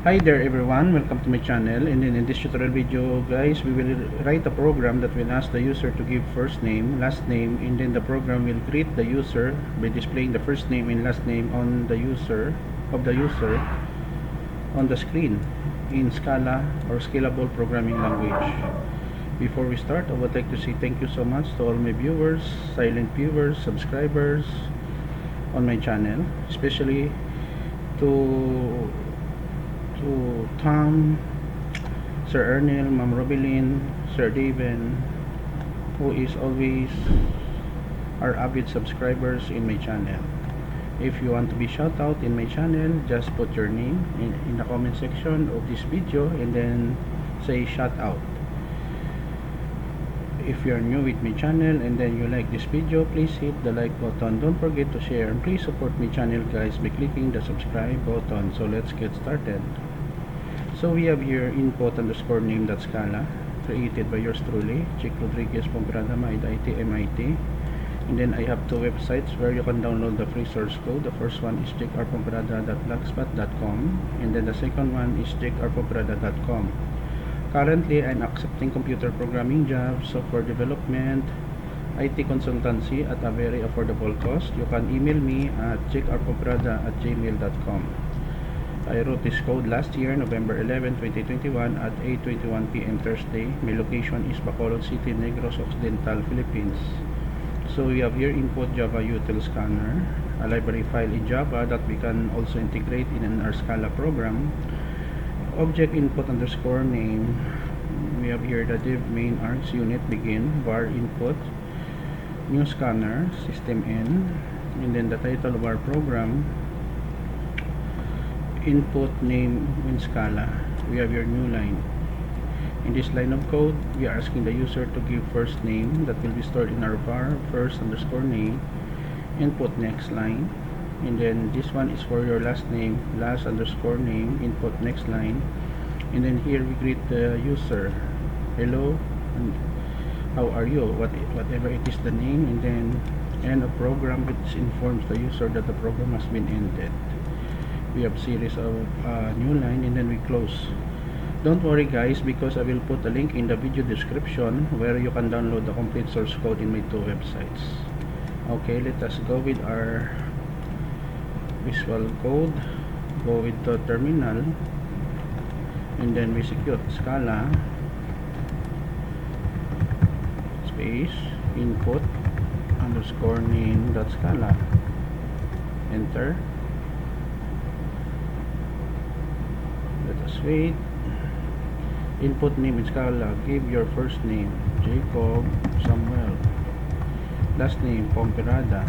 Hi there everyone, welcome to my channel. And then in this tutorial video guys, we will write a program that will ask the user to give first name, last name, and then the program will greet the user by displaying the first name and last name on the user on the screen in Scala or Scalable programming language. Before we start, I would like to say thank you so much to all my viewers, silent viewers, subscribers on my channel, especially to Tom, Sir Ernil, Ma'am Robilin, Sir Daven, who is always our avid subscribers in my channel. If you want to be shout out in my channel, just put your name in the comment section of this video and then say shout out. If you are new with my channel and then you like this video, please hit the like button. Don't forget to share and please support my channel guys by clicking the subscribe button. So let's get started. So we have here input underscore name.scala, created by yours truly, Chick Rodriguez, Pomperada, IT, MIT. And then I have two websites where you can download the free source code. The first one is chickrpomperada.blogspot.com and then the second one is chickrpomperada.com. Currently, I'm accepting computer programming jobs, software development, IT consultancy at a very affordable cost. You can email me at chickrpomperada@gmail.com. I wrote this code last year, November 11, 2021 at 8:21 p.m. Thursday. My location is Bacolod City, Negros Occidental, Philippines. So we have here input Java util scanner, a library file in Java that we can also integrate in our Scala program. Object input underscore name. We have here the div main args unit begin var input new scanner system n, and then the title of our program input name in Scala. We have your new line. In this line of code, we are asking the user to give first name that will be stored in our var first underscore name, input next line, and then this one is for your last name, last underscore name, input next line, and then here we greet the user, hello and how are you, whatever it is the name, and then end of program, which informs the user that the program has been ended. We have series of new line, and then we close. Don't worry guys, because I will put a link in the video description where you can download the complete source code in my two websites. Okay, let us go with our visual code. Go with the terminal and then we execute Scala space input underscore name.scala, enter. Let us wait. Input name in Scala, give your first name Jacob Samuel, last name Pomperada.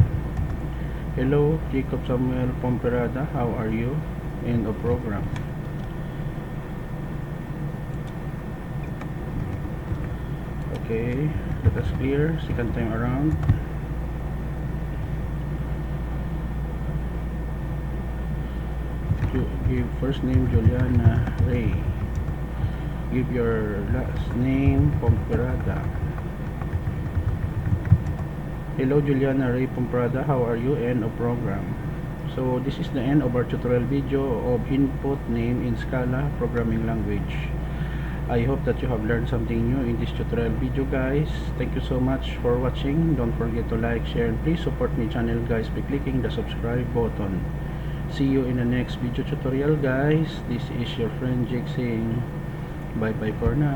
Hello Jacob Samuel Pomperada, how are you? End of program. Okay, let us clear second time around. Give first name Juliana Ray, give your last name Pomperada. Hello Juliana Ray Pomperada, how are you? End of program. So this is the end of our tutorial video of input name in Scala programming language. I hope that you have learned something new in this tutorial video guys. Thank you so much for watching. Don't forget to like, share, and please support my channel guys by clicking the subscribe button. See you in the next video tutorial guys. This is your friend Jake saying bye bye for now.